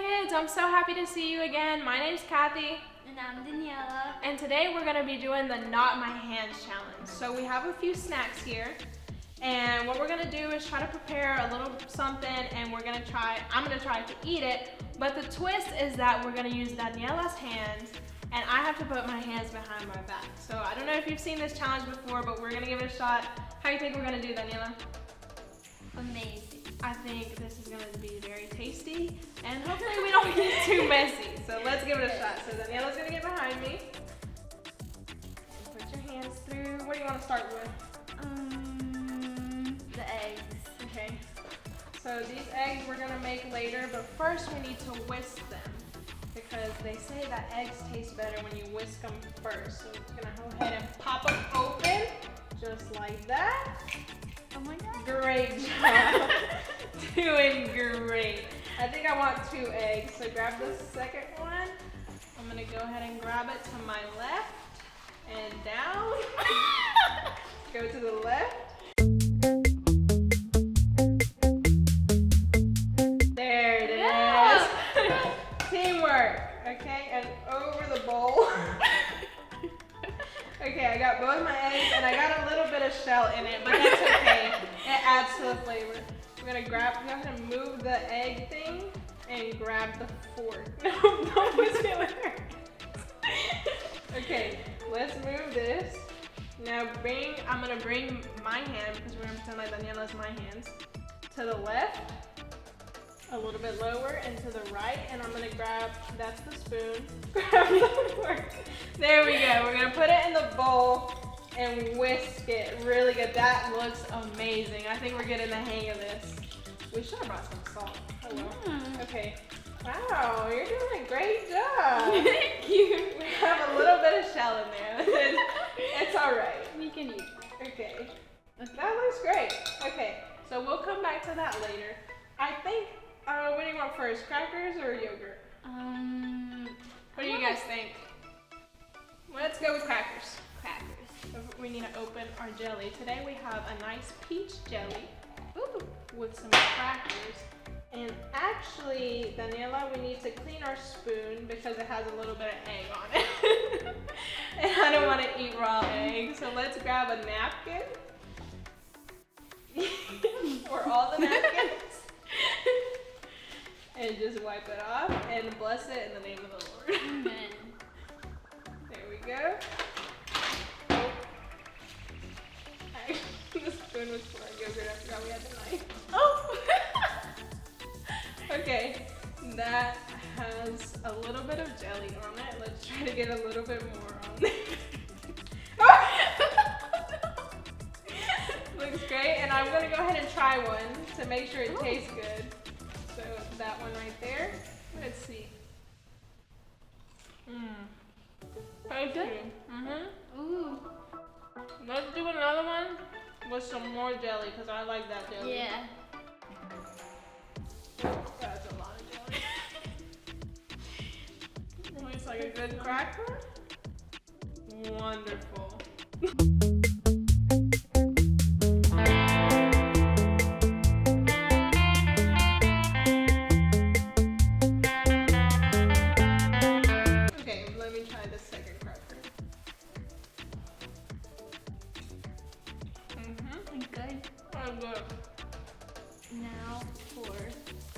kids, I'm so happy to see you again. My name's Kathy. And I'm Daniela. And today we're going to be doing the Not My Hands challenge. So we have a few snacks here. And what we're going to do is try to prepare a little something and I'm going to try to eat it. But the twist is that we're going to use Daniela's hands and I have to put my hands behind my back. So I don't know if you've seen this challenge before, but we're going to give it a shot. How do you think we're going to do, Daniela? Amazing. I think this is going to be very tasty and hopefully we don't get too messy. So let's give it a shot. So Daniela's going to get behind me. Put your hands through. What do you want to start with? The eggs. Okay. So these eggs we're going to make later, but first we need to whisk them because they say that eggs taste better when you whisk them first. So we're going to go ahead and pop them open just like that. Oh my God. Great job. Doing great. I think I want 2 eggs, so grab the second one. I'm gonna go ahead and grab it to my left and down. Go to the left. There it is. Teamwork. Okay, and over the bowl. Okay, I got both my eggs and I got a little bit of shell in it, but that's okay. It adds to the flavor. We're gonna go ahead and move the egg thing and grab the fork. No, don't whisk it with your hands. Okay, let's move this. Now I'm gonna bring my hand, because we're gonna pretend like Daniela's my hands, to the left, a little bit lower, and to the right, and I'm gonna grab, that's the spoon, grab the fork. There we go. We're gonna put it in the bowl and whisk it really good. That looks amazing. I think we're getting the hang of this. We should have brought some salt. Oh well. Okay. Wow, you're doing a great job. Thank you. We have a little bit of shell in there. It's all right. We can eat it. Okay. That looks great. Okay, so we'll come back to that later. I think, what do you want first, crackers or yogurt? What do you guys think? Let's go with crackers. Crackers. We need to open our jelly. Today we have a nice peach jelly with some crackers. And actually, Daniela, we need to clean our spoon because it has a little bit of egg on it. And I don't want to eat raw egg. So let's grab a napkin. Or all the napkins. And just wipe it off and bless it in the name of the Lord. Amen. There we go. The spoon was full of yogurt. I forgot we had the knife. Oh! Okay, that has a little bit of jelly on it. Let's try to get a little bit more on there. Looks great, and I'm gonna go ahead and try one to make sure it tastes good. So that one right there. Let's see. Tasty. Ooh. Let's do another one with some more jelly because I like that jelly. Yeah. That's a lot of jelly. Looks like a good cracker. Wonderful. Okay, let me try the second cracker. Good. Oh, good. Now for.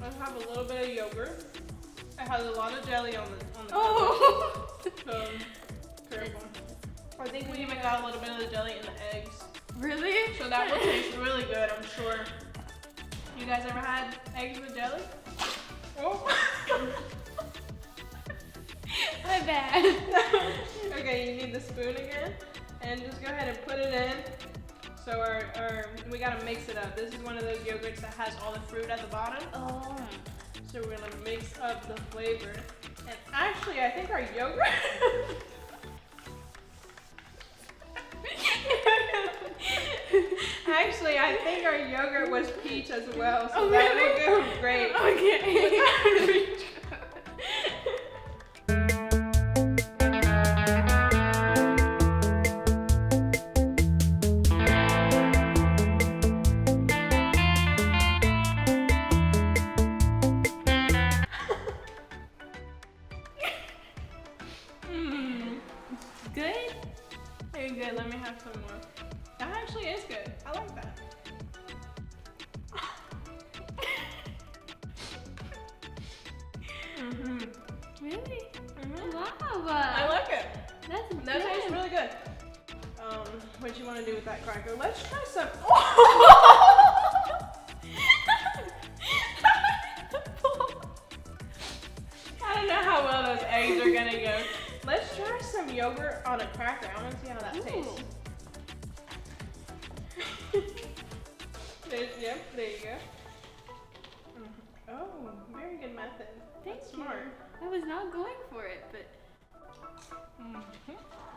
Let's have a little bit of yogurt. It has a lot of jelly on the Oh! So, careful. I think we even got a little bit of the jelly in the eggs. Really? So that will taste really good, I'm sure. You guys ever had eggs with jelly? Oh. My bad. Okay, you need the spoon again. And just go ahead and put it in. So we gotta mix it up. This is one of those yogurts that has all the fruit at the bottom. Oh. So we're gonna mix up the flavor. And actually, I think our yogurt. Actually, I think our yogurt was peach as well. So that will go great. Okay. some more. That actually is good. I like that. Really? Wow. I like it. That's good. That tastes really good. What you want to do with that cracker? Let's try some. I don't know how well those eggs are gonna go. Let's try some yogurt on a cracker. I want to see how that tastes. Yep, there you go. Oh, very good method. Thank That's you. smart. I was not going for it, but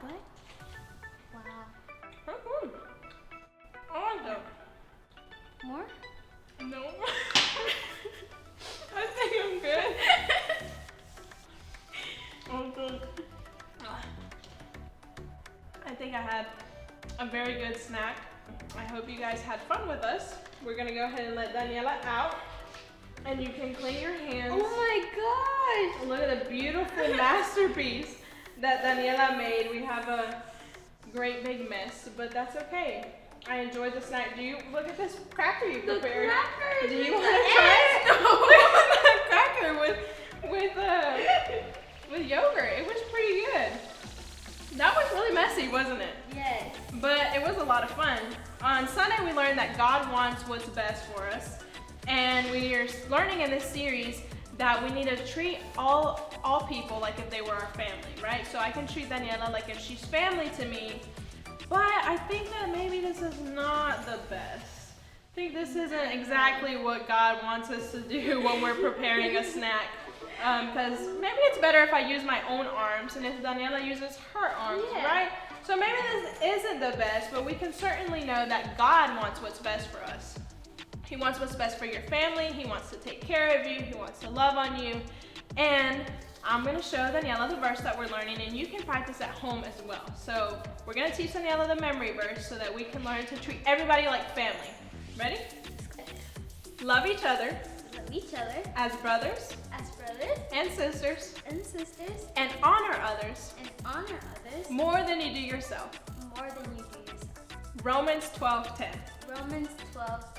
But wow. I like that. More? No. I think I'm good. I'm good. I think I had a very good snack. I hope you guys had fun with us. We're gonna go ahead and let Daniela out. And you can clean your hands. Oh my gosh! Look at the beautiful masterpiece that Daniela made. We have a great big mess, but that's okay. I enjoyed the snack. Do you look at this cracker you prepared? The crackers. Do you want to try it? That cracker with yogurt. It was pretty good. That was really messy, wasn't it? Yes. But it was a lot of fun. On Sunday, we learned that God wants what's best for us. And we are learning in this series that we need to treat all people like if they were our family, right? So I can treat Daniela like if she's family to me, but I think that maybe this is not the best. I think this isn't exactly what God wants us to do when we're preparing a snack. Because maybe it's better if I use my own arms and if Daniela uses her arms, right? So maybe this isn't the best, but we can certainly know that God wants what's best for us. He wants what's best for your family. He wants to take care of you. He wants to love on you. And I'm going to show Daniela the verse that we're learning, and you can practice at home as well. So we're going to teach Daniela the memory verse so that we can learn to treat everybody like family. Ready? Love each other. Love each other. As brothers. As brothers. And sisters. And sisters. And honor others. And honor others. More than you do yourself. More than you do yourself. Romans 12:10. Romans 12:10.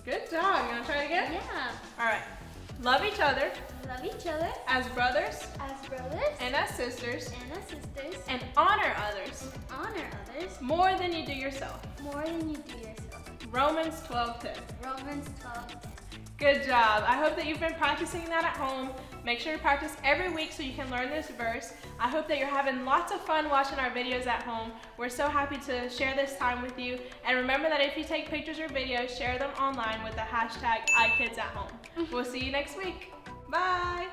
Good job. You want to try it again? Yeah. All right. Love each other. Love each other. As brothers. As brothers. And as sisters. And as sisters. And honor others. And honor others. More than you do yourself. More than you do yourself. Romans 12:10. Romans 12:10. Good job. I hope that you've been practicing that at home. Make sure to practice every week so you can learn this verse. I hope that you're having lots of fun watching our videos at home. We're so happy to share this time with you. And remember that if you take pictures or videos, share them online with the hashtag IKids@home. We'll see you next week. Bye.